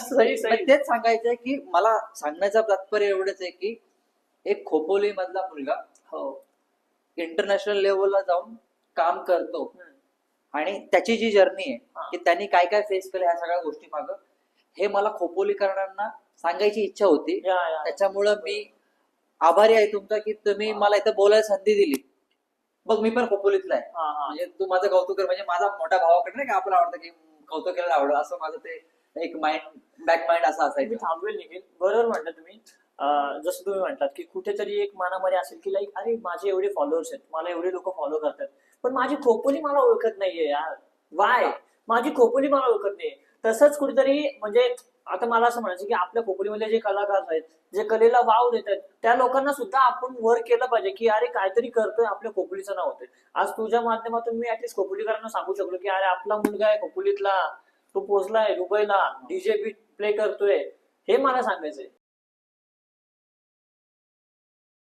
सही सही. तेच सांगायचंय की मला सांगण्याचं तात्पर्य एवढंच आहे की एक खोपोली मधला मुलगा हो. इंटरनॅशनल लेवलला जाऊन काम करतो हम्म. आणि त्याची जी जर्नी आहे हा. की त्यांनी काय काय फेस केलं ह्या सगळ्या गोष्टी मागं, हे मला खोपोलीकरांना सांगायची इच्छा होती. या. त्याच्यामुळं मी आभारी आहे तुमचा की तुम्ही मला इथं बोलायला संधी दिली. बघ मी पण खोपोलीतला आहे, हा हा. म्हणजे तू माझं कौतुक कर, म्हणजे माझा मोठ्या भावाकडे नाही का आपलं आवडतं की कौतुक करायला आवडतं, असं माझं ते एक माइंड बॅक माइंड असं मी असायचं. थांबवेल निखिल, बरोबर म्हटलं तुम्ही. जसं तुम्ही म्हटलात की कुठेतरी एक मनामध्ये असेल की लाईक अरे माझे एवढे फॉलोअर्स आहेत, मला एवढे लोक फॉलो करतात, पण माझी खोपोली मला ओळखत नाहीये यार. वाय? माझी खोपोली मला ओळखत नाहीये. तसंच कुठेतरी म्हणजे आता मला असं म्हणायचं की आपल्या खोपोलीमध्ये जे कलाकार आहेत, जे कलेला वाव देतात, त्या लोकांना सुद्धा आपण वर केलं पाहिजे की अरे काहीतरी करतोय, आपल्या खोपोलीचं नाव होतंय. आज तुझ्या माध्यमातून मी ऍटलीस्ट खोपोलीकरांना सांगू शकलो की अरे आपला मुलगा आहे खोपोलीतला, तो पोहोचलाय दुबईला, डीजे बीट प्ले करतोय, हे मला सांगायचंय.